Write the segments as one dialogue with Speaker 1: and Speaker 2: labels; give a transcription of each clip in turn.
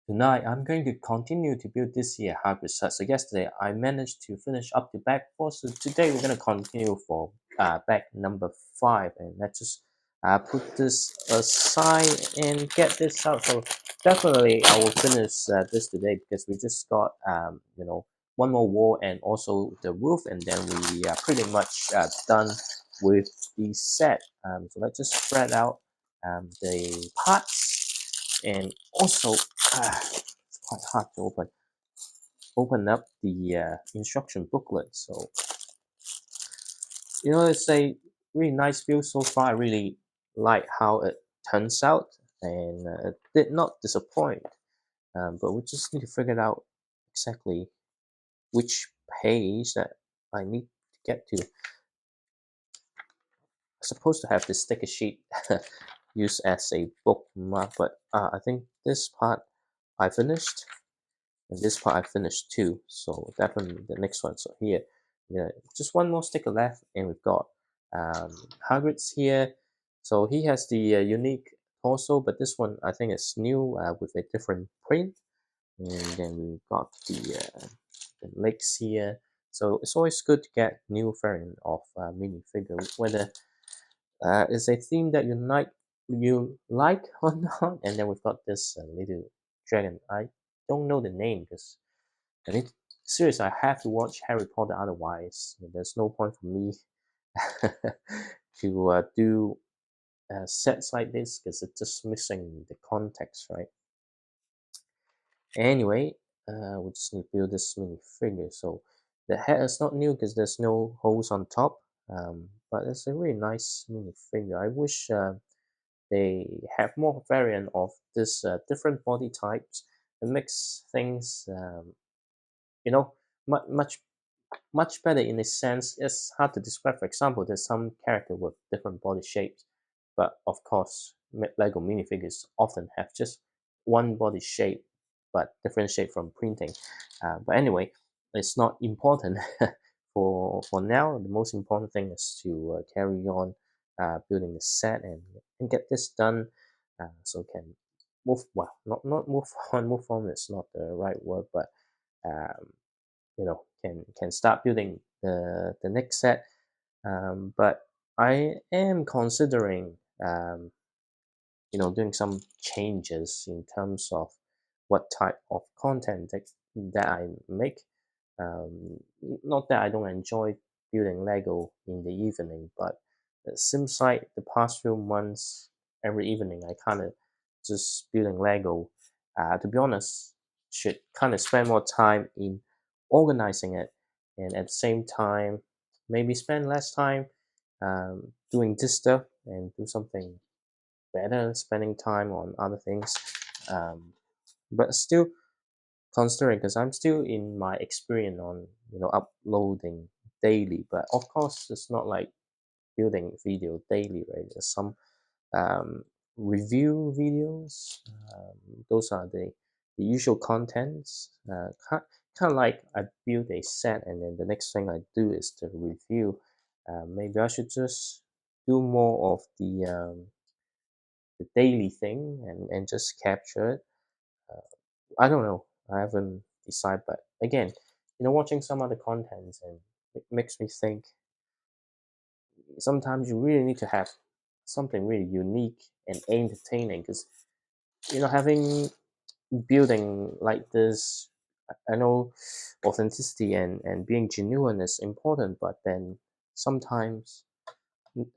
Speaker 1: Tonight, I'm going to continue to build this year Hagrid set. So yesterday, I managed to finish up to bag 4. So today, we're going to continue for bag number 5. And let's just put this aside and get this out. So definitely, I will finish this today because we just got, one more wall and also the roof. And then we are pretty much done with the set. So let's just spread out the parts and also it's quite hard to open up the instruction booklet. So it's a really nice feel so far. I really like how it turns out, and it did not disappoint. But we just need to figure out exactly which page that I need to get to. I'm supposed to have this sticker sheet used as a bookmark, but I think this part I finished. And this part I finished too, so definitely the next one. So here, yeah, just one more sticker left, and we've got Hagrid's here. So he has the unique torso, but this one I think is new with a different print. And then we've got the legs here. So it's always good to get new variant of minifigure, whether it's a theme that you like or not. And then we've got this little dragon. I don't know the name because I need seriously, I have to watch Harry Potter, otherwise there's no point for me to do sets like this because it's just missing the context, right? Anyway, we just need to build this mini figure. So the head is not new because there's no holes on top, but it's a really nice mini figure. I wish they have more variant of this different body types. It makes things you know much much better in a sense. It's hard to describe. For example, there's some character with different body shapes, but of course, Lego minifigures often have just one body shape, but different shape from printing. But anyway, it's not important for now. The most important thing is to carry on building the set and get this done, so can move. Well, not move on. Move on is not the right word, but um, can start building the next set. But I am considering doing some changes in terms of what type of content that I make. Not that I don't enjoy building Lego in the evening, but it seems like the past few months, every evening I kind of just building Lego. To be honest, should kind of spend more time in organizing it, and at the same time, maybe spend less time doing this stuff and do something better, spending time on other things. Um, but still considering, because I'm still in my experience on uploading daily. But of course, it's not like building video daily, right? There's some um, review videos. Those are the usual contents. Kind of like I build a set, and then the next thing I do is the review. Maybe I should just do more of the daily thing and just capture it. I don't know. I haven't decided, but again, watching some other contents and it makes me think sometimes you really need to have something really unique and entertaining because having building like this, I know authenticity and being genuine is important, but then sometimes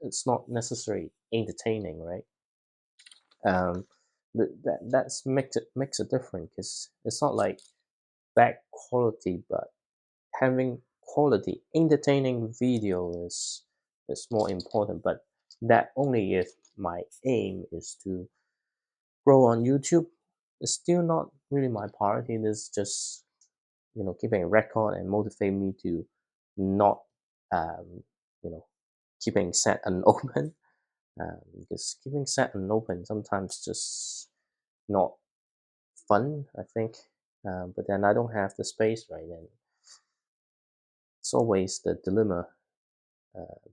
Speaker 1: it's not necessarily entertaining, right? Um, that's makes a difference because it's not like bad quality, but having quality entertaining video is more important. But that only if my aim is to grow on YouTube. It's still not really my priority. It's just keeping a record and motivate me to not um, you know keeping set unopened. Because keeping set unopened sometimes just not fun, I think. But then I don't have the space, right? And it's always the dilemma: uh,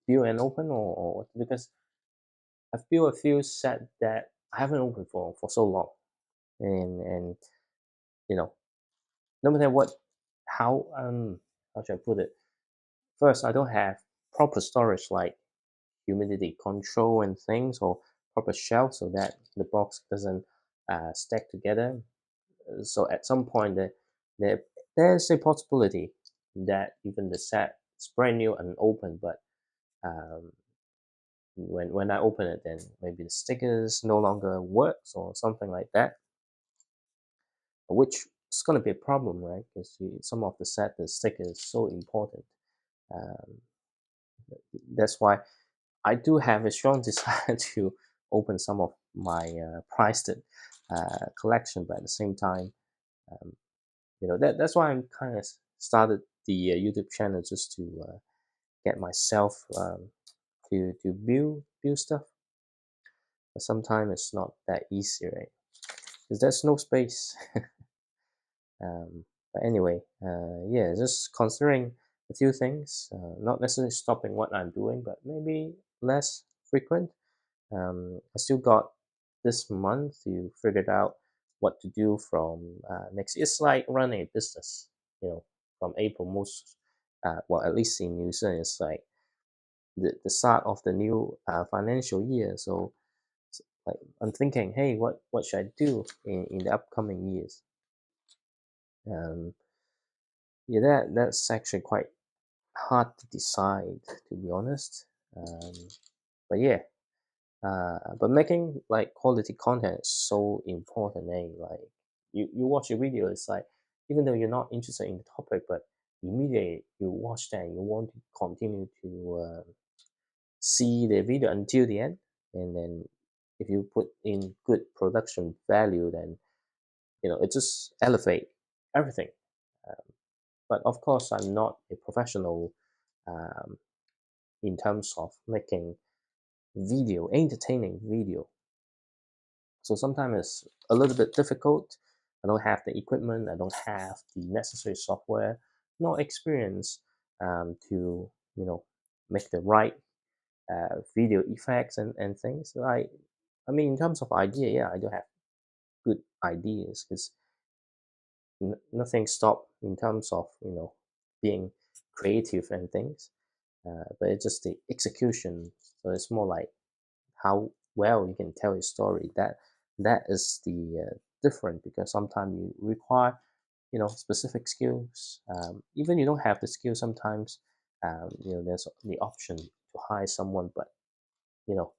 Speaker 1: build and open, or because I've built a few set that I haven't opened for so long. and you know, no matter what, how should I put it? First, I don't have proper storage like humidity control and things, or proper shelf so that the box doesn't stack together. So at some point, there there's a possibility that even the set is brand new and open, but um, when I open it, then maybe the stickers no longer works or something like that, which is going to be a problem, right? Because some of the set, the sticker is so important. Um, that's why I do have a strong desire to open some of my prized collection, but at the same time, um, that's why I'm kind of started the YouTube channel just to get myself to build stuff. But sometimes it's not that easy, right? Because there's no space. But anyway, yeah, just considering a few things, not necessarily stopping what I'm doing, but maybe less frequent. I still got this month to figure out what to do from next. It's like running a business, from April most, well, at least in New Zealand, it's like the start of the new financial year. So, like, I'm thinking, hey, what should I do in the upcoming years? Um, yeah, that's actually quite hard to decide, to be honest. Um, but yeah, but making like quality content is so important, eh? Like you watch a video, it's like even though you're not interested in the topic, but immediately you watch that and you want to continue to see the video until the end, and then if you put in good production value, then it just elevate everything. Um, but of course, I'm not a professional um, in terms of making video, entertaining video. So sometimes it's a little bit difficult. I don't have the equipment. I don't have the necessary software, no experience to make the right video effects and things. I mean, in terms of idea, yeah, I do have good ideas because nothing stop in terms of being creative and things. But it's just the execution. So it's more like how well you can tell a story. That is the different, because sometimes you require specific skills. Even you don't have the skill, sometimes there's the option to hire someone. But you know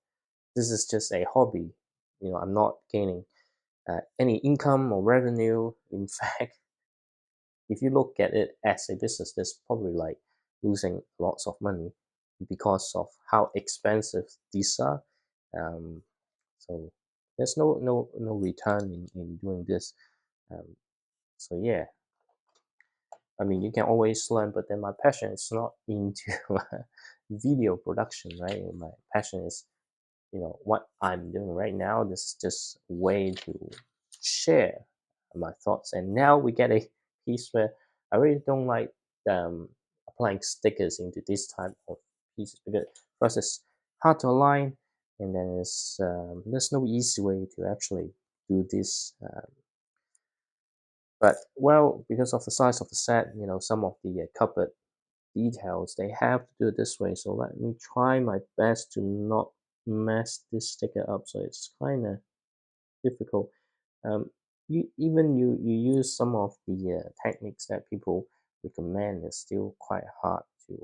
Speaker 1: this is just a hobby. I'm not gaining any income or revenue. In fact, if you look at it as a business, there's probably like losing lots of money because of how expensive these are. Um, so there's no return in doing this. Um, so yeah, I mean you can always learn, but then my passion is not into video production, right? My passion is what I'm doing right now. This is just a way to share my thoughts. And now we get a piece where I really don't like applying stickers into this type of pieces, because first it's hard to align, and then there's no easy way to actually do this. But well, because of the size of the set, some of the cupboard details, they have to do it this way. So let me try my best to not mess this sticker up. So it's kind of difficult. You use some of the techniques that people recommend, it's still quite hard to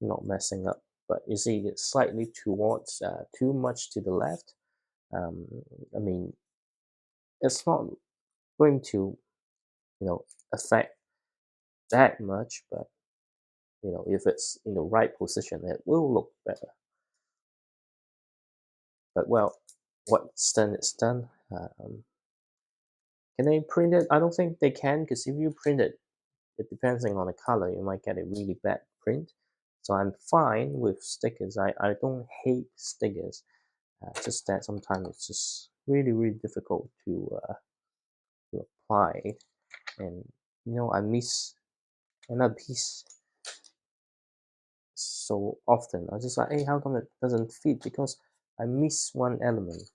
Speaker 1: not messing up. But you see, it's slightly towards too much to the left. Um, I mean, it's not going to affect that much, but if it's in the right position, it will look better. But well, what's done is done. Can they print it? I don't think they can, because if you print it, it depends on the color, you might get a really bad print. So I'm fine with stickers. I don't hate stickers. Just that sometimes it's just really difficult to apply it. And I miss another piece so often. I just like, hey, how come it doesn't fit? Because I miss one element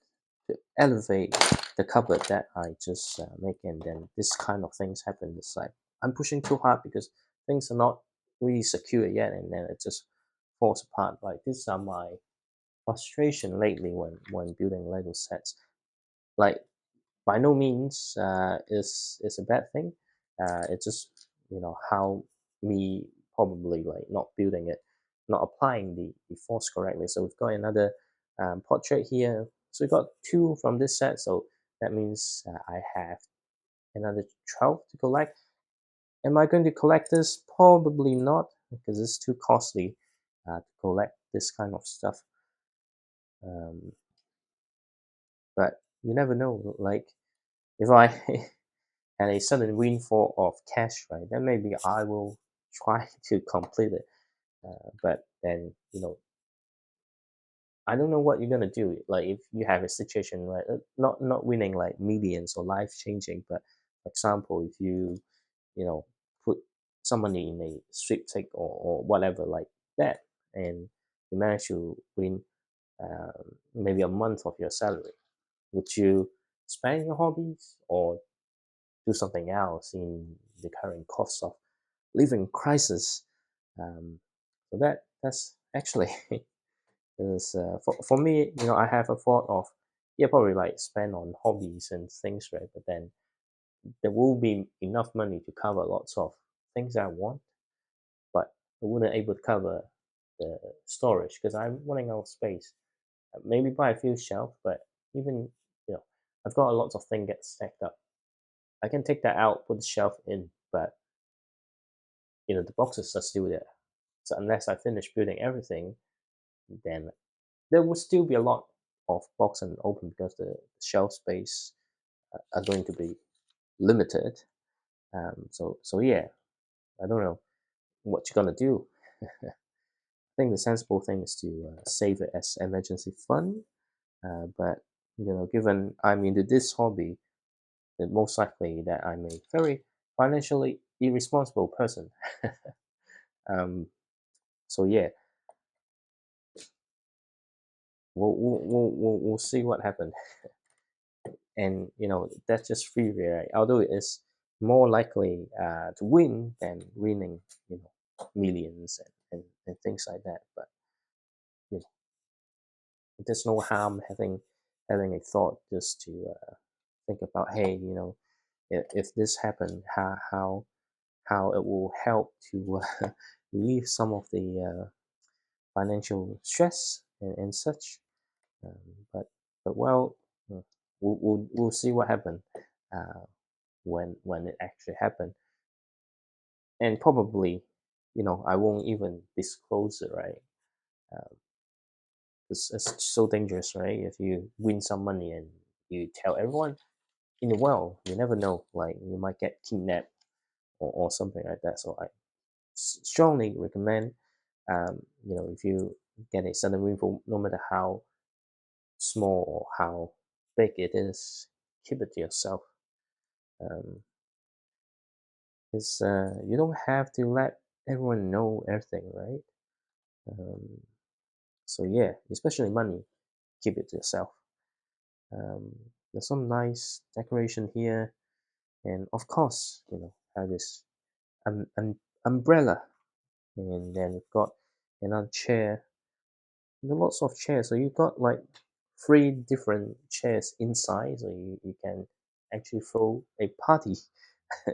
Speaker 1: to elevate the cupboard that I just make, and then this kind of things happen. It's like I'm pushing too hard because things are not really secure yet, and then it just falls apart. Like these are my frustration lately when building Lego sets. Like by no means is a bad thing. It's just how me probably like not building it, not applying the force correctly. So we've got another portrait here. So we got two from this set. So that means I have another 12 to collect. Am I going to collect this? Probably not, because it's too costly to collect this kind of stuff. Um, but you never know. Like if I and a sudden windfall of cash, right, then maybe I will try to complete it. But then, I don't know what you're gonna do. Like if you have a situation, right, not winning like millions or life changing, but for example, if you know, put some money in a sweepstake or whatever like that, and you manage to win maybe a month of your salary, would you spend your hobbies or do something else in the current cost of living crisis? So that's actually is for me. I have a thought of, yeah, probably like spend on hobbies and things, right? But then there will be enough money to cover lots of things I want, but I wouldn't able to cover the storage because I'm running out of space. Maybe buy a few shelves, but even I've got a lot of things get stacked up. I can take that out, put the shelf in, but the boxes are still there. So unless I finish building everything, then there will still be a lot of box and open because the shelf space are going to be limited. So yeah, I don't know what you're gonna do. I think the sensible thing is to save it as emergency fund. But given I'm into this hobby, then most likely that I'm a very financially irresponsible person. um, so yeah, we'll see what happens. And that's just free will, right? Although it is more likely to win than winning millions and things like that. But you know there's no harm having a thought just to think about, hey, if this happened, how it will help to relieve some of the financial stress and such. Um, but but well, we'll see what happens uh, when it actually happened. And probably I won't even disclose it, right? It's so dangerous, right? If you win some money and you tell everyone in the world, you never know, like you might get kidnapped or something like that. So I strongly recommend, if you get a sudden windfall, no matter how small or how big it is, keep it to yourself. um, because you don't have to let everyone know everything, right? um, so yeah, especially money, keep it to yourself. um, there's some nice decoration here, and of course have this umbrella, and then we've got another chair. There are lots of chairs, so you've got like three different chairs inside, so you can actually throw a party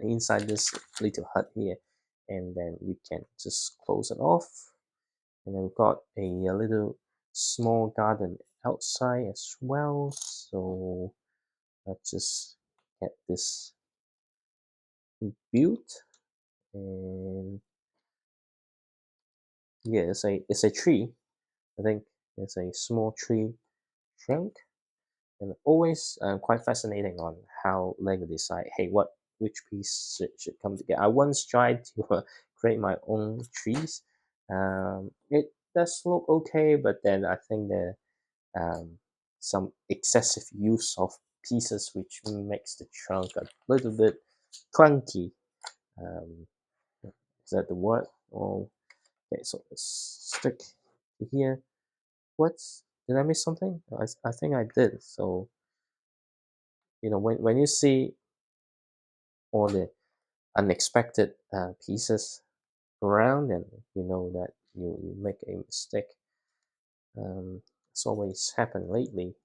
Speaker 1: inside this little hut here, and then you can just close it off. And then we've got a little small garden outside as well. So let's just get this built. And yeah, it's a tree. I think it's a small tree trunk. And always quite fascinating on how Lego decide, hey, which piece should come together. I once tried to create my own trees. It does look okay, but then I think there some excessive use of pieces, which makes the trunk a little bit clunky. Um, is that the word? Oh, okay, so let's stick here. What? Did I miss something? I think I did. So when you see all the unexpected pieces around, and you know that you make a mistake. It's always happened lately.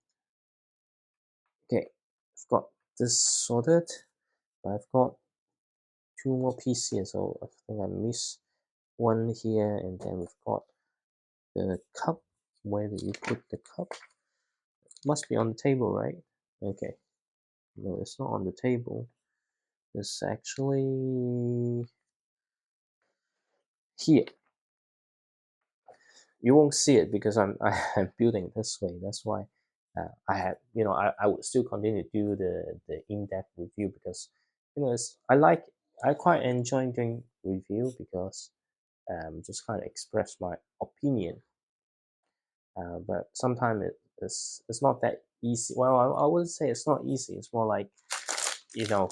Speaker 1: Okay, I've got this sorted. I've got two more pieces here, so I think I missed one here, and then we've got the cup. Where do you put the cup? Must be on the table, right? Okay. No, it's not on the table. It's actually here. You won't see it because I'm building this way. That's why I had I would still continue to do the in-depth review because I quite enjoy doing review because just kind of express my opinion. But sometimes it's not that easy. Well, I would say it's not easy. It's more like you know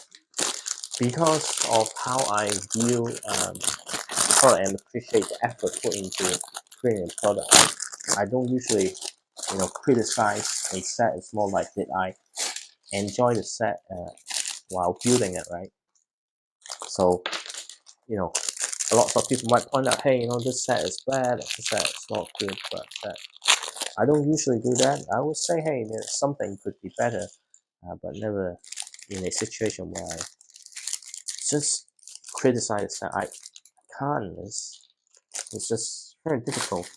Speaker 1: because of how I view product and appreciate the effort put into creating a product. I don't usually criticize a set. It's more like did I enjoy the set while building it, right? So you know a lot of people might point out, hey, this set is bad, this set is not good, but I don't usually do that. I would say, hey, there's something could be better, but never in a situation where I just criticize that I can't. It's just very difficult.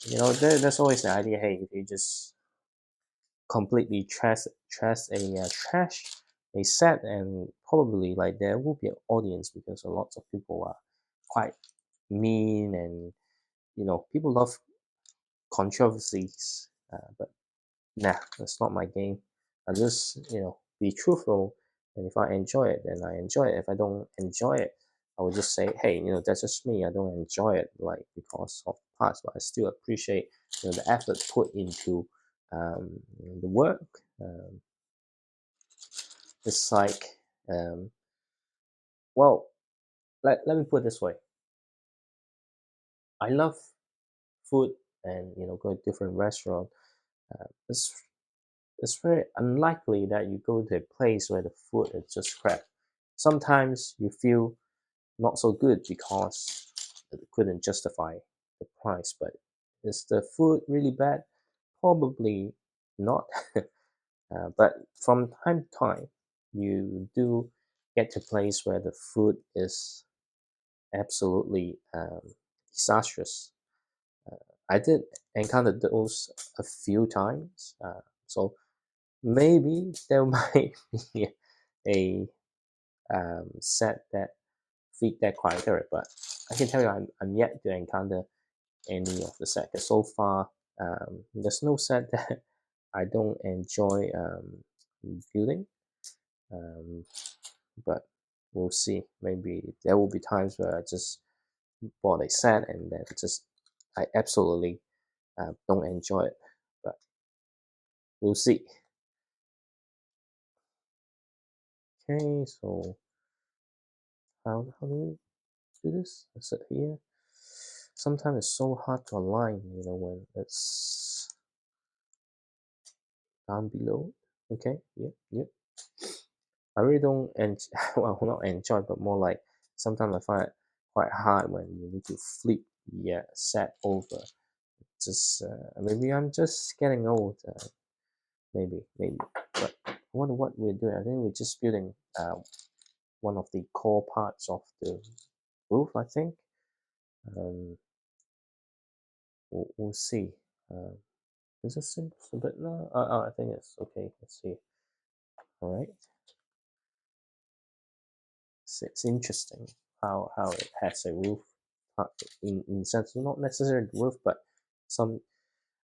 Speaker 1: There's always the idea, hey, if you just completely trash a set, and probably like there will be an audience because a lot of people are quite mean, and people love controversies. But nah, that's not my game. I just be truthful, and if I enjoy it, then I enjoy it. If I don't enjoy it, I would just say, hey, that's just me. I don't enjoy it, like because of parts, but I still appreciate the effort put into the work. It's like, um, well, let me put it this way. I love food, and go to different restaurant. It's very unlikely that you go to a place where the food is just crap. Sometimes you feel not so good because it couldn't justify the price. But is the food really bad? Probably not. But from time to time, you do get to a place where the food is absolutely disastrous. Uh, I did encounter those a few times. So maybe there might be a set that fit that criteria, but I can tell you I'm yet to encounter any of the set. 'Cause so far, there's no set that I don't enjoy building, um, but we'll see. Maybe there will be times where I just bought a set and then just I absolutely don't enjoy it, but we'll see. Okay, so how do we do this? I sit here. Sometimes it's so hard to align, when it's down below. Okay, yep, yep. I really don't well, not enjoy, but more like sometimes I find it quite hard when you need to flip the set over. Just maybe I'm just getting old. Maybe. But I wonder what we're doing. I think we're just building one of the core parts of the roof. I think. Um, we'll see. Uh, is it simple? But no, I think it's okay. Let's see. All right. It's interesting how it has a roof in sense not necessarily the roof, but some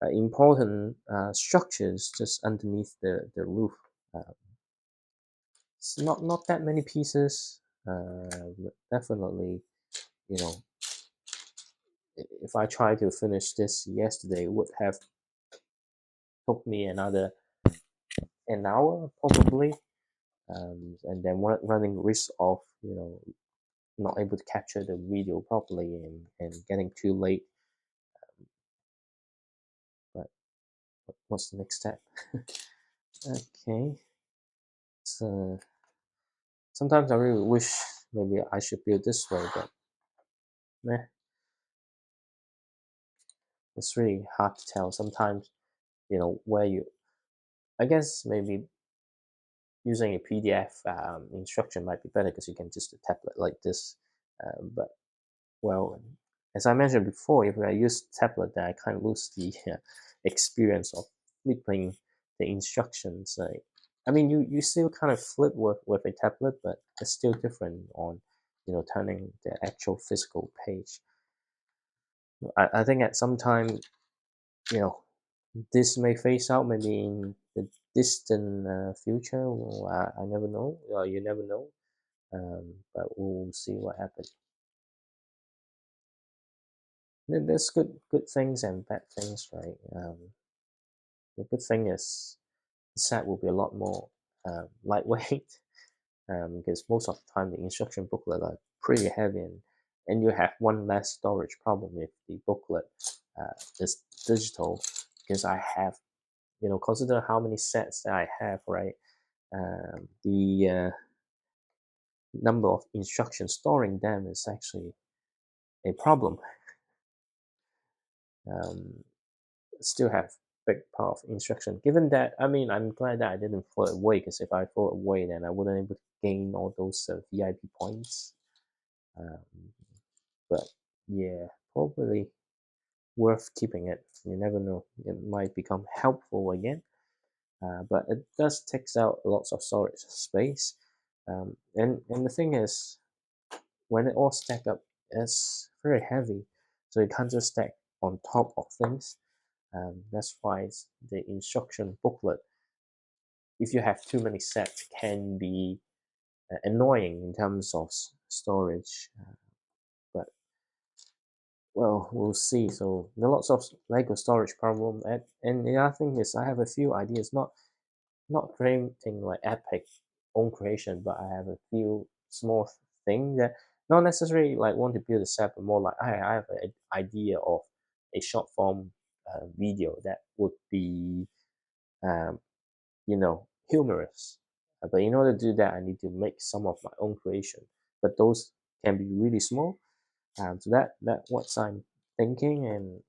Speaker 1: important structures just underneath the roof. Uh, it's not that many pieces. But definitely, you know, if I tried to finish this yesterday, it would have took me another an hour probably, and then running risk of not able to capture the video properly, and getting too late. But what's the next step? Okay. sometimes I really wish maybe I should build this way, but meh, it's really hard to tell. Sometimes, where you, I guess maybe using a PDF instruction might be better because you can just a tablet like this. But well, as I mentioned before, if I use tablet, then I kind of lose the experience of flipping the instructions. I mean, you still kind of flip with a tablet, but it's still different on, turning the actual physical page. I think at some time, you know, this may phase out maybe in the distant future. Well, I never know. You never know. But we'll see what happens. There's good things and bad things, right? The good thing is the set will be a lot more lightweight because most of the time the instruction booklet are pretty heavy, and you have one less storage problem if the booklet is digital, because I have, consider how many sets that I have, right? The number of instructions storing them is actually a problem. Um, Still have big part of instruction. Given that, I mean, I'm glad that I didn't throw it away, because if I throw it away, then I wouldn't able to gain all those VIP points. Um, but yeah, probably worth keeping it. You never know; it might become helpful again. But it does takes out lots of storage space. And the thing is, when it all stack up, it's very heavy, so you can't just stack on top of things. That's why the instruction booklet, if you have too many sets, can be annoying in terms of storage. But well, we'll see. So there are lots of Lego storage problem, and the other thing is I have a few ideas, not creating like epic own creation, but I have a few small things that not necessarily like want to build a set, but more like I have an idea of a short form video that would be um, humorous. But in order to do that, I need to make some of my own creation. But those can be really small. So that what I'm thinking. And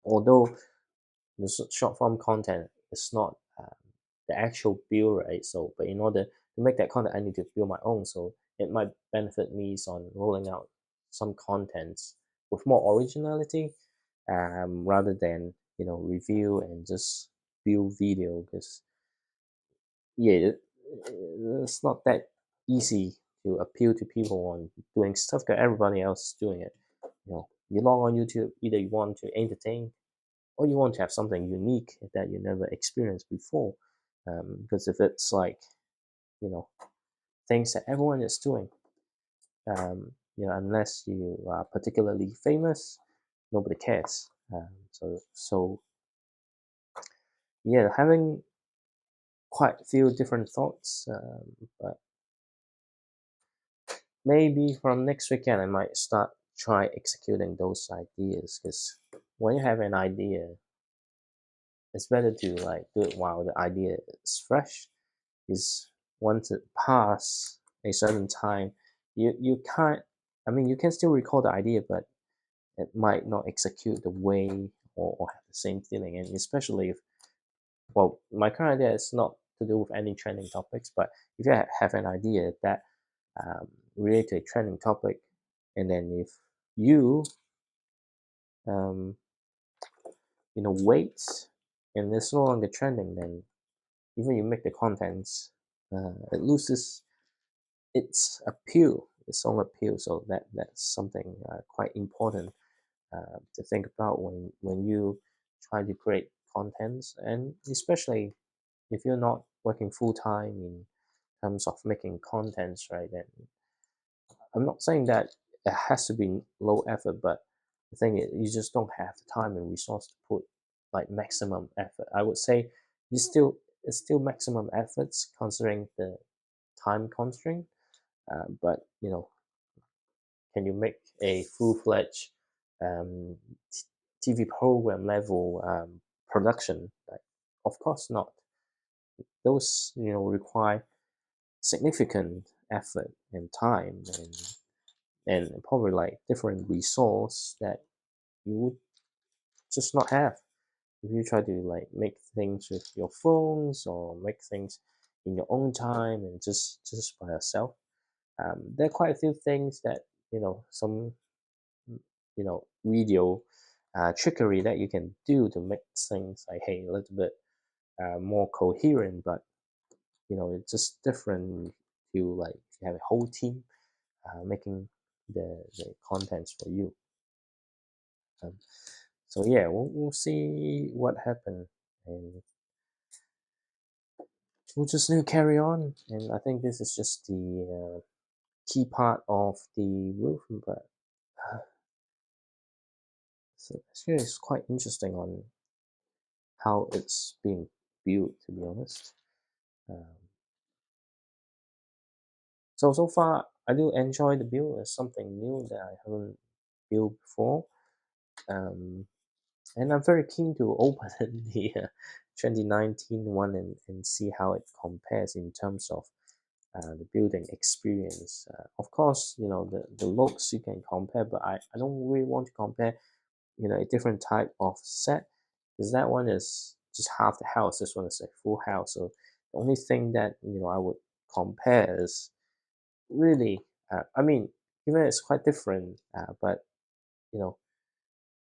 Speaker 1: although the short form content is not the actual build, right? So, but in order to make that content, I need to build my own. So it might benefit me on rolling out some contents with more originality, rather than review and just build video, because yeah, it's not that easy to appeal to people on doing stuff that everybody else is doing it. You log on YouTube, either you want to entertain or you want to have something unique that you never experienced before. Because if it's like, you know, things that everyone is doing, unless you are particularly famous, nobody cares. So yeah, having quite a few different thoughts, but maybe from next weekend I might start try executing those ideas, because when you have an idea, it's better to like do it while the idea is fresh. Is once it pass a certain time, you can't. I mean, you can still recall the idea, but it might not execute the way, or have the same feeling. And especially if, well, my current idea is not to do with any trending topics, but if you have an idea that relate to a trending topic, and then if you um, wait and it's no longer trending, then even you make the contents, it loses its appeal, its own appeal. So that's something quite important to think about when you try to create contents, and especially if you're not working full time in terms of making contents, right? Then I'm not saying that it has to be low effort, but the thing is, you just don't have the time and resource to put like maximum effort. I would say it's still maximum efforts considering the time constraint. But can you make a full-fledged um, TV program level production? Like, of course not. Those require significant effort and time and probably like different resource that you would just not have if you try to like make things with your phones or make things in your own time and just by yourself. There are quite a few things that some video trickery that you can do to make things like hey a little bit more coherent, but it's just different to like if you have a whole team making the contents for you. Um, so yeah, we'll see what happens, and we'll just need to carry on. And I think this is just the key part of the roof, but uh, so actually it's quite interesting on how it's being built, to be honest. Um, so far, I do enjoy the build. It's something new that I haven't built before. Um, and I'm very keen to open the 2019 one and see how it compares in terms of the building experience. Of course, the looks you can compare, but I don't really want to compare, a different type of set because that one is just half the house. This one is a full house. So the only thing that I would compare is really, I mean, even it's quite different, but you know,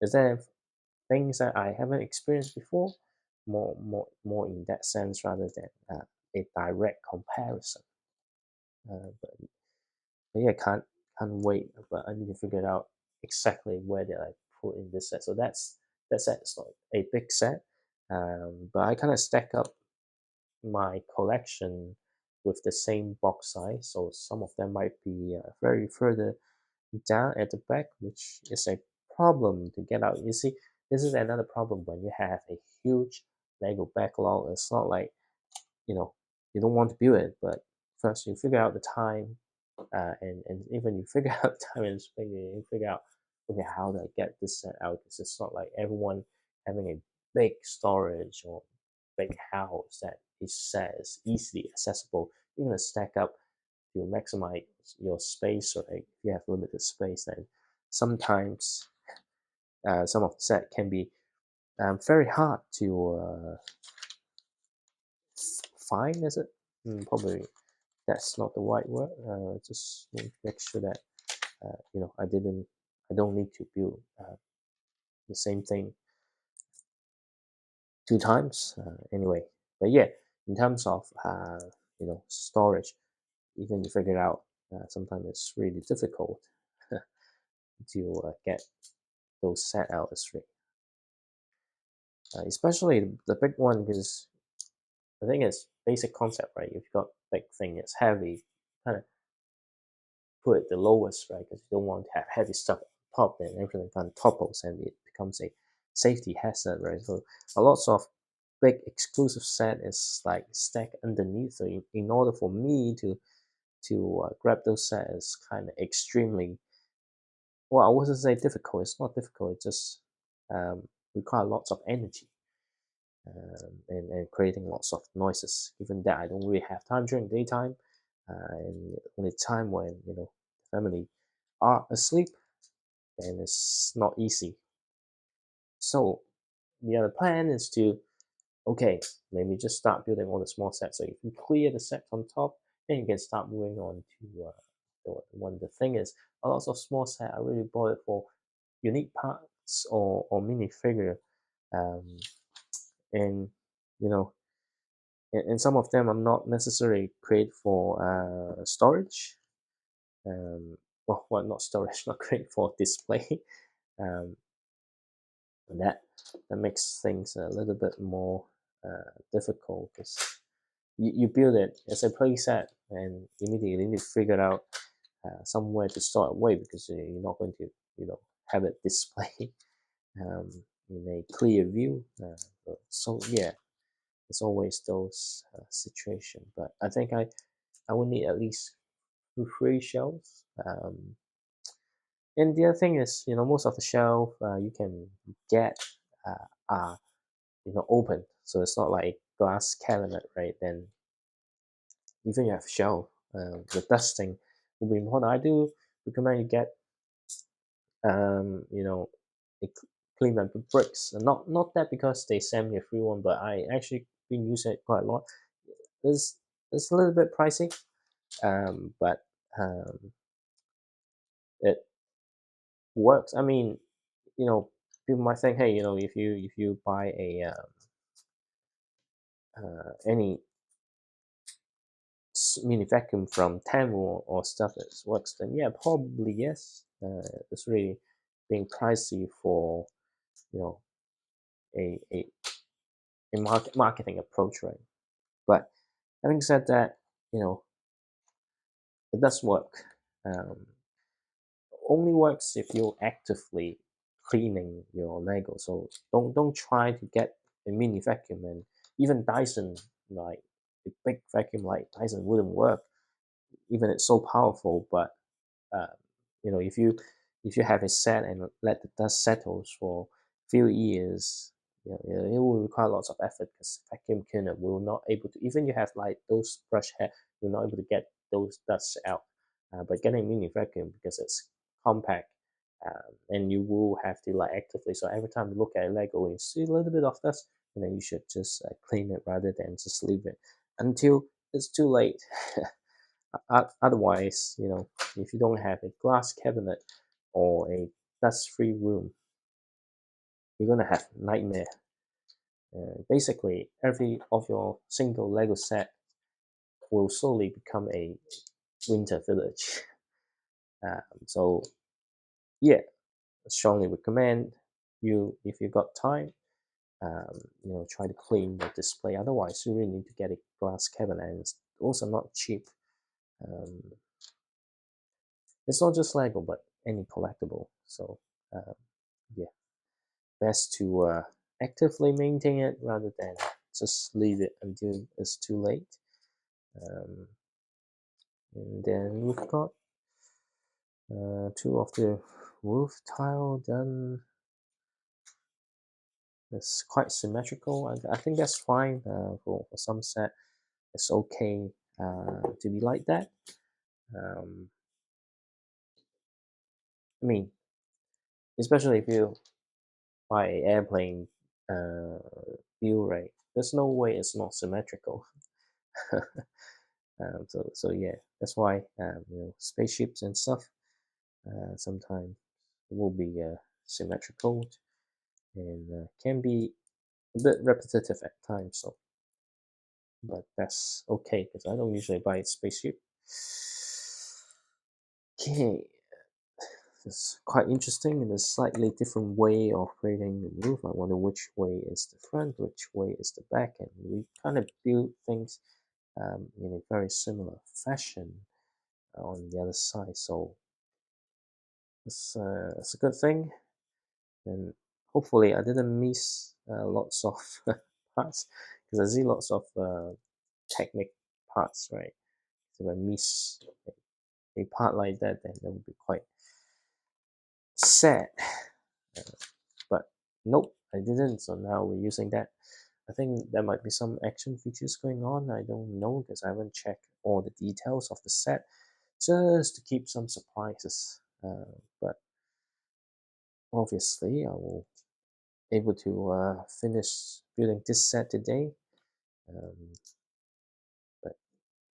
Speaker 1: is there things that I haven't experienced before? More in that sense rather than a direct comparison. But yeah, can't wait. But I need to figure out exactly where did I put in this set. So that set is not a big set, but I kind of stack up my collection with the same box size. So some of them might be very further down at the back, which is a problem to get out. You see, this is another problem when you have a huge Lego backlog. It's not like you know you don't want to build it, but first you figure out the time, and even you figure out time and space, you figure out okay how do I get this set out? Because it's not like everyone having a big storage or big house that each set is easily accessible. You're gonna stack up to maximize your space, or like if you have limited space, then sometimes some of the set can be very hard to find. Is it? Probably that's not the right word. Just make sure that I don't need to build the same thing two times anyway. But yeah, in terms of storage, even to figure it out, sometimes it's really difficult to get those set out straight. Especially the big one, because the thing is basic concept, right? If you've got big thing, it's heavy, kind of put it the lowest, right? Because you don't want to have heavy stuff on top, then everything kind of topples and it becomes a safety hazard, right? So a lot of big exclusive set is like stacked underneath. So in order for me to grab those sets is kind of extremely, well, I wouldn't say difficult. It's not difficult. It just require lots of energy and creating lots of noises. Given that I don't really have time during daytime, and only time when family are asleep, then it's not easy. So the other plan is to okay, maybe just start building all the small sets. So if you clear the set on top, then you can start moving on to the one. The thing is, a lot of small set I really bought it for unique parts or minifigure, um, and you know and some of them are not necessarily created for storage. Well, not storage, not created for display. Um, and that makes things a little bit more difficult because you build it as a playset and immediately you need to figure out somewhere to store it away because you're not going to have it display um, in a clear view. So yeah, it's always those situation. But I think I will need at least 3 shelves. And the other thing is, most of the shelf you can get are open, so it's not like glass cabinet, right? Then even you have shelf, the dusting will be important. I do recommend you get you know a clean up the bricks. And not that because they send me a free one, but I actually been using it quite a lot. It's it's a little bit pricey, but it works. I mean, people might think, hey, if you buy a any mini vacuum from Temu or stuff that works, then yeah, probably yes. It's really being pricey for you know a marketing approach, right? But having said that, you know it does work. Um, Only works if you're actively cleaning your Lego. So don't try to get a mini vacuum, and even Dyson, like a big vacuum like Dyson wouldn't work. Even it's so powerful, but uh, if you have it set and let the dust settles for few years, it will require lots of effort because vacuum cleaner will not able to, even you have like those brush head, will not able to get those dust out. But getting mini vacuum because it's compact, and you will have to like actively. So every time you look at a Lego, you see a little bit of dust, and then you should just clean it rather than just leave it until it's too late. Otherwise, if you don't have a glass cabinet or a dust-free room, you're gonna have nightmare. Basically, every of your single Lego set will slowly become a winter village. So yeah, I strongly recommend you, if you got time, try to clean the display. Otherwise, you really need to get a glass cabinet, and it's also not cheap. Um, it's not just Lego, but any collectible. So yeah, best to actively maintain it rather than just leave it until it's too late. Um, and then we've got two of the roof tile done. It's quite symmetrical. I think that's fine for some set. It's okay to be like that. Um, I mean, especially if you buy an airplane view, right? There's no way it's not symmetrical. So yeah, that's why spaceships and stuff sometimes will be symmetrical and can be a bit repetitive at times. So, but that's okay because I don't usually buy a spaceship. Okay, it's quite interesting in a slightly different way of creating the roof. I wonder which way is the front, which way is the back, and we kind of build things in a very similar fashion on the other side. So it's a good thing, and hopefully I didn't miss lots of parts because I see lots of technic parts, right? If I miss a part like that, then that would be quite sad. Uh, but nope, I didn't. So now we're using that. I think there might be some action features going on. I don't know because I haven't checked all the details of the set just to keep some surprises. But obviously, I will able to finish building this set today. Um, but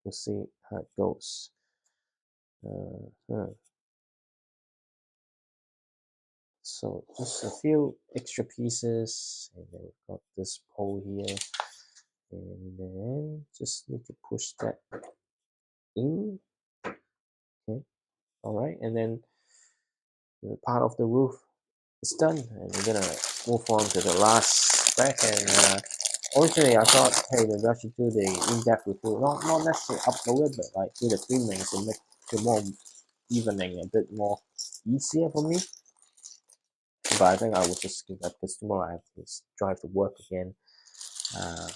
Speaker 1: we'll see how it goes. Uh, so just a few extra pieces, and then we've got this pole here, and then just need to push that in. Okay, all right, and then the part of the roof is done, and we're gonna move on to the last spec. And originally I thought, hey, maybe I should do the in-depth review, not necessarily upload it, but like do the filming to make it more evening a bit more easier for me. But I think I will just skip that because tomorrow I have to drive to work again, um,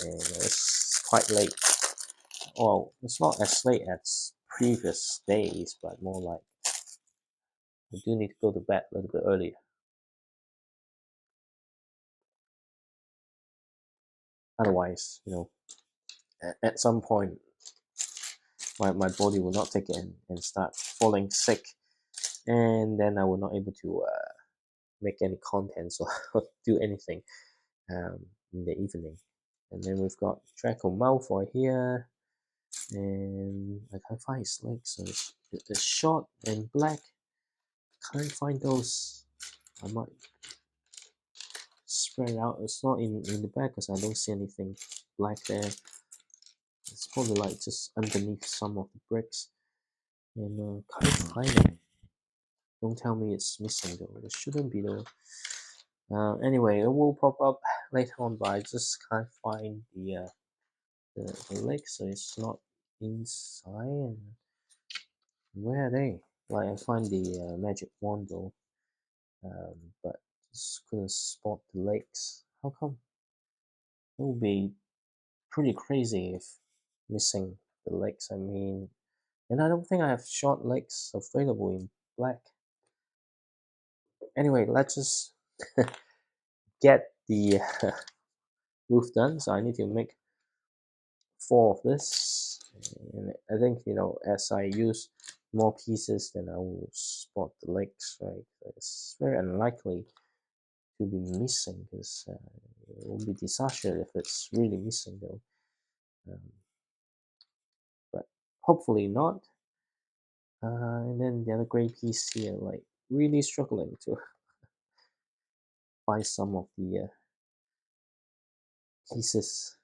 Speaker 1: and it's quite late. Well, it's not as late as previous days, but more like I do need to go to bed a little bit earlier. Otherwise, at some point my body will not take it and start falling sick, and then I will not able to make any contents or do anything in the evening. And then we've got Draco Malfoy here, and I can't find his legs, so it's short and black. Can't find those. I might spread it out. It's not in the back because I don't see anything black there. It's probably like just underneath some of the bricks. And can't find it. Don't tell me it's missing though. It shouldn't be though. Anyway, it will pop up later on, but I just can't find the leg, so it's not inside. And where are they? Like I find the magic wand though, but just couldn't spot the legs. How come? It would be pretty crazy if missing the legs. I mean, and I don't think I have short legs available in black. Anyway, let's just get the roof done. So I need to make 4 of this, and I think as I use more pieces, then I will spot the legs. Right, it's very unlikely to be missing because it will be disaster if it's really missing though. But hopefully not. And then the other gray piece here, like really struggling to find some of the pieces.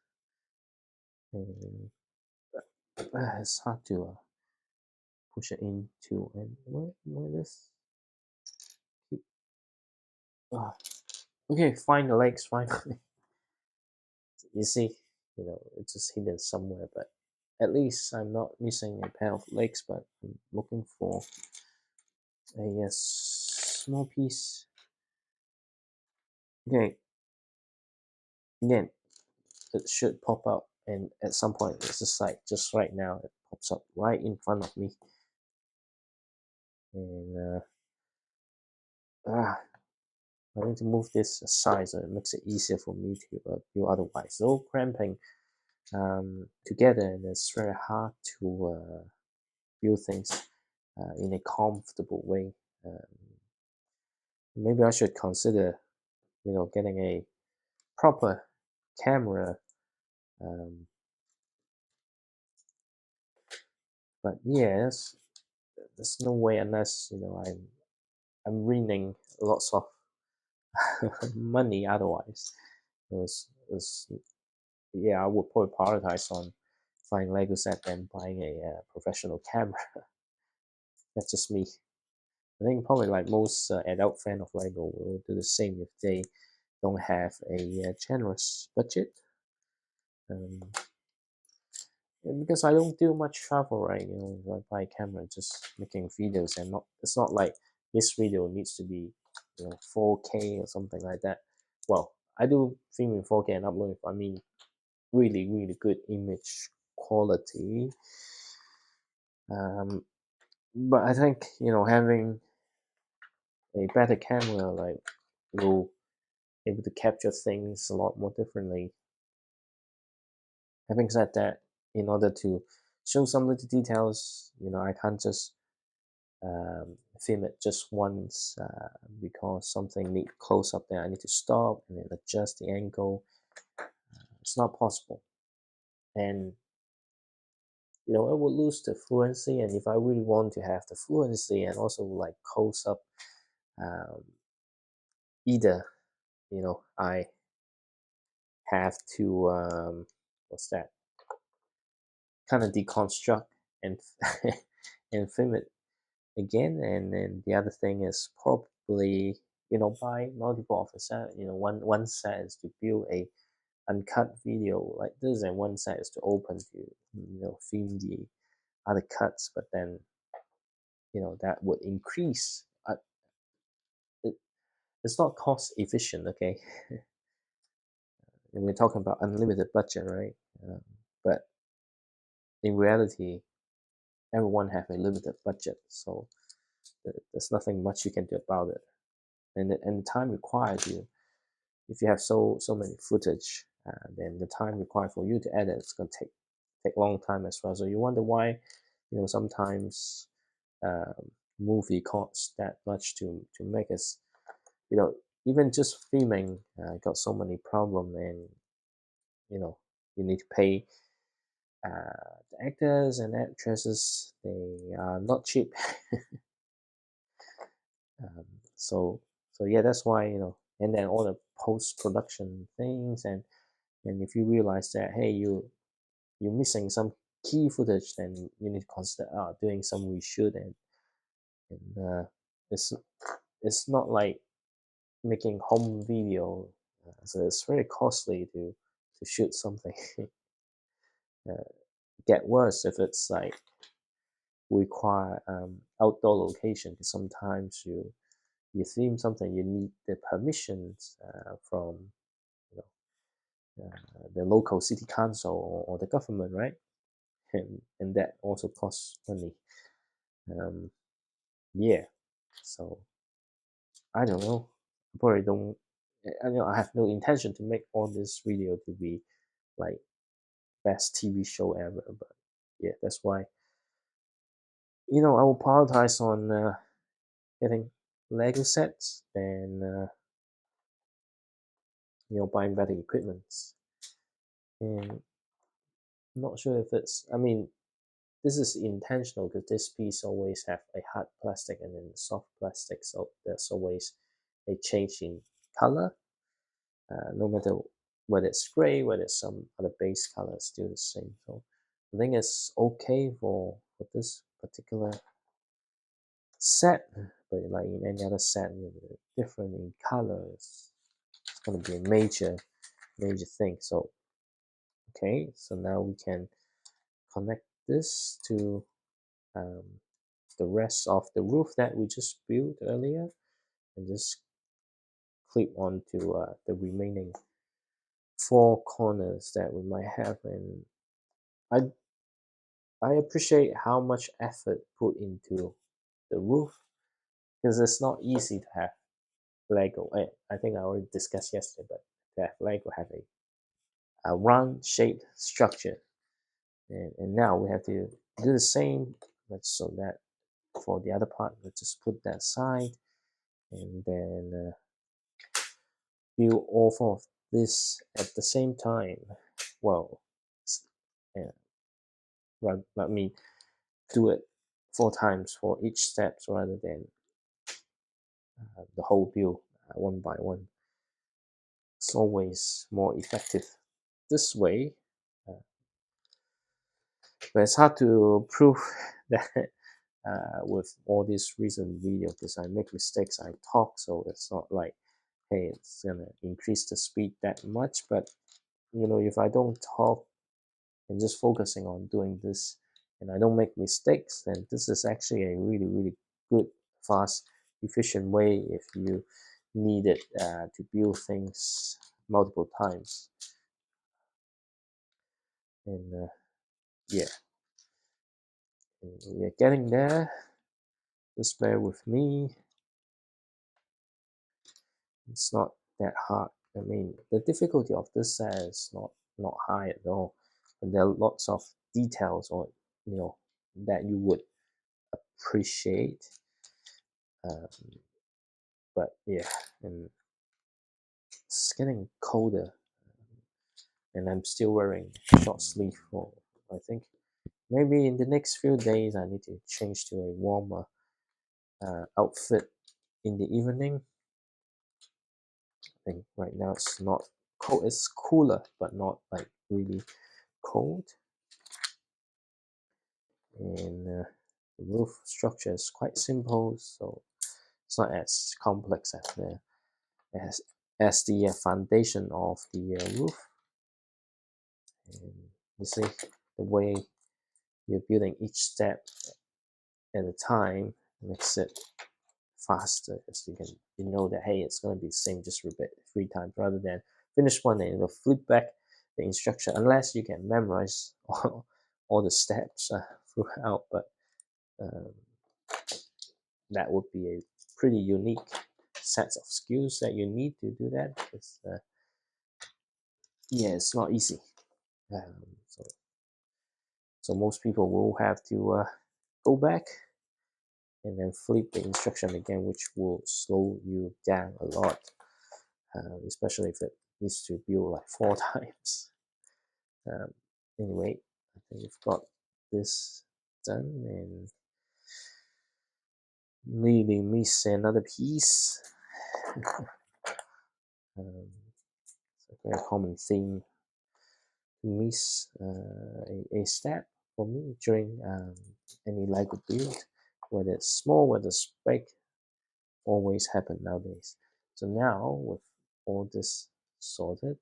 Speaker 1: And it's hard to push it into. And where this? Okay, find the legs finally. You see, it's just hidden somewhere, but at least I'm not missing a pair of legs, but I'm looking for a small piece. Okay, again, it should pop up, and at some point, it's just like just right now, it pops up right in front of me, and I need to move this aside so it makes it easier for me to do otherwise. It's all cramping together, and it's very hard to build things in a comfortable way. Maybe I should consider, getting a proper camera. But yes, there's no way unless I'm ruining lots of money otherwise. It's, yeah, I would probably prioritize on buying Lego set than buying a professional camera. That's just me. I think probably like most adult fan of Lego will do the same if they don't have a generous budget. Um, because I don't do much travel, right? If I buy a camera, just making videos, and it's not like this video needs to be 4K or something like that. Well, I do film in 4K and upload it. I mean, really, really good image quality. But I think having a better camera like will able to capture things a lot more differently. Having said that, in order to show some little details, I can't just film it just once because something need close up there. I need to stop and then adjust the angle. It's not possible, and it would lose the fluency. And if I really want to have the fluency and also like close up, um, either I have to what's that? Kind of deconstruct and and film it again. And then the other thing is probably buy multiple of the set. One set is to build a uncut video like this, and one set is to open to film the other cuts. But then that would increase. It, it's not cost efficient, okay? And we're talking about unlimited budget, right? But in reality, everyone have a limited budget, so there's nothing much you can do about it. And the time required, if you have so many footage, then the time required for you to edit is going to take take a long time as well. So you wonder why, sometimes movie costs that much to make us, even just filming got so many problem, and you need to pay the actors and actresses. They are not cheap. um, so yeah, that's why, and then all the post production things, and if you realize that, hey, you're missing some key footage, then you need to consider doing some reshoot, and it's not like making home video, so it's very costly to shoot something. uh, get worse if it's like require outdoor location, because sometimes you film something, you need the permissions from you the local city council, or the government, right? And that also costs money. um, yeah, so I don't know. I probably don't. I have no intention to make all this video to be like best TV show ever, but yeah, that's why I will prioritize on getting Lego sets, and buying better equipment. And I'm not sure if it's. I mean, this is intentional because this piece always have a hard plastic and then soft plastic, so there's always a change in color. No matter whether it's gray, whether it's some other base color, it's still the same. So I think it's okay for this particular set, but like in any other set, different in color, it's going to be a major thing. So okay, so now we can connect this to um, the rest of the roof that we just built earlier, and just clip onto the remaining four corners that we might have. And I I appreciate how much effort put into the roof, because it's not easy to have Lego. I think I already discussed yesterday, but to have Lego have a round shaped structure, and now we have to do the same. So that for the other part, let's just put that aside, and then build off of this at the same time. Well, yeah, let me do it 4 times for each step rather than the whole build one by one. It's always more effective this way, uh, but it's hard to prove that with all these recent videos, because I make mistakes, I talk, so it's not like, hey, it's gonna increase the speed that much. But if I don't talk and just focusing on doing this, and I don't make mistakes, then this is actually a really good, fast, efficient way if you need it to build things multiple times. And yeah, and we're getting there. Just bear with me. It's not that hard. I mean, the difficulty of this set is not high at all, but there are lots of details, or that you would appreciate. Um, but yeah, and it's getting colder, and I'm still wearing short sleeve for, I think, maybe in the next few days I need to change to a warmer outfit in the evening. I think right now it's not cold, it's cooler, but not like really cold. And the roof structure is quite simple, so it's not as complex as the foundation of the roof. And you see the way you're building each step at a time makes it faster, because you know that, hey, it's going to be the same, just repeat 3 times, rather than finish one and it'll flip back the instruction, unless you can memorize all the steps throughout. But um, that would be a pretty unique set of skills that you need to do that, because yeah, it's not easy. So So most people will have to go back and then flip the instruction again, which will slow you down a lot, especially if it needs to build like 4 times. Um, anyway, I think we've got this done, and really miss another piece. It's a very common theme to miss a step for me during any Lego build, whether it's small, whether it's big, always happen nowadays. So now with all this sorted,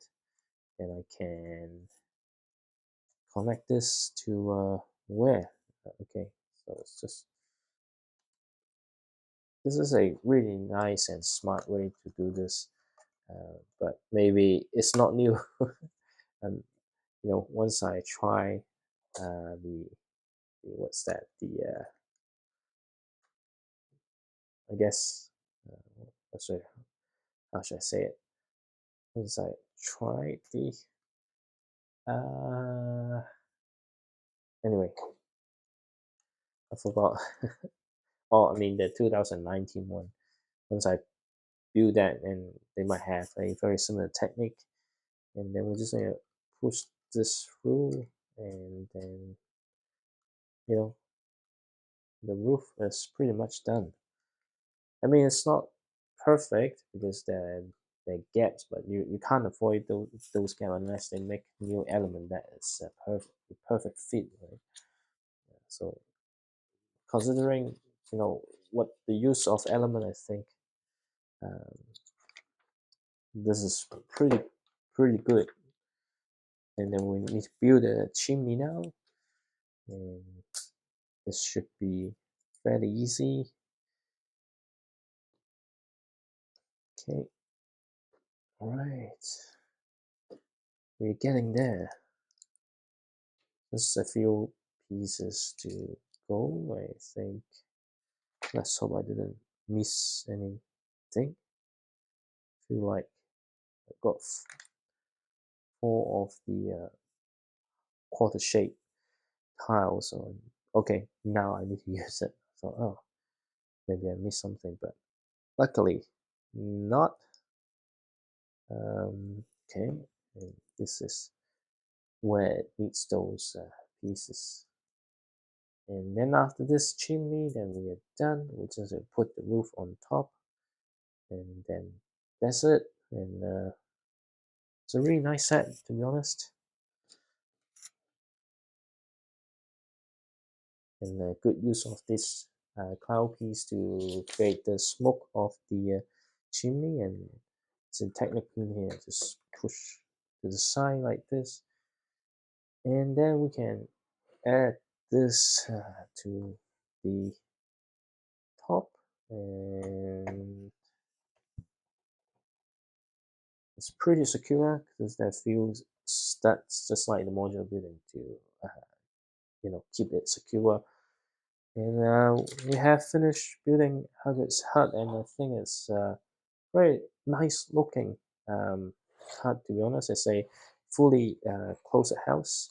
Speaker 1: and I can connect this to where? Okay, so it's just, this is a really nice and smart way to do this, but maybe it's not new. And once I try the what's that? The I guess sorry, how should I say it? Once I try the anyway, I forgot. Oh, I mean the 2019 one. Once I build that, and they might have a very similar technique, and then we're just gonna push this through, and then you know the roof is pretty much done. I mean, it's not perfect because there are gaps, but you can't avoid those gaps unless they make new element that is a perfect fit, right? So considering what the use of element, I think um, this is pretty good. And then we need to build a chimney now, and this should be fairly easy. Okay, all right, we're getting there. Just a few pieces to go, I think. Let's hope I didn't miss anything. Feel like I got 4 of the quarter shape tiles on. Okay, now I need to use it. So, oh, maybe I missed something, but luckily not. Okay, and this is where it needs those pieces. And then after this chimney, then we are done. We just put the roof on top, and then that's it. And it's a really nice set, to be honest. And good use of this cloud piece to create the smoke of the chimney, and it's a technique pin here, just push to the side like this, and then we can add this to the top, and it's pretty secure because there are few studs just like the modular building to keep it secure. And we have finished building Hagrid's hut, and I think it's very nice looking hut, to be honest. It's a fully closed house.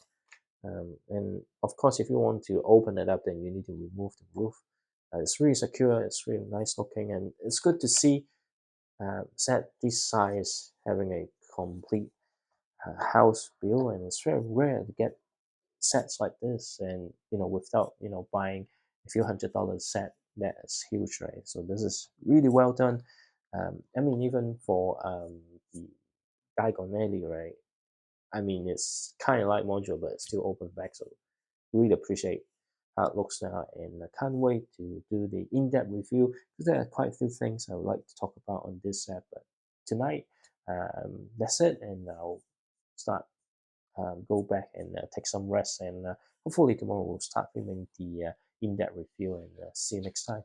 Speaker 1: And of course, if you want to open it up, then you need to remove the roof. It's really secure, it's really nice looking, and it's good to see set this size having a complete house build, and it's very rare to get sets like this, and without buying a few $100 set that's huge, right? So this is really well done. I mean, even for the diagonally, right? I mean, it's kind of like module, but it's still open back, so really appreciate how it looks now, and I can't wait to do the in-depth review because there are quite a few things I would like to talk about on this set. But tonight, that's it, and I'll start go back and take some rest, and hopefully tomorrow we'll start filming the in-depth review, and see you next time.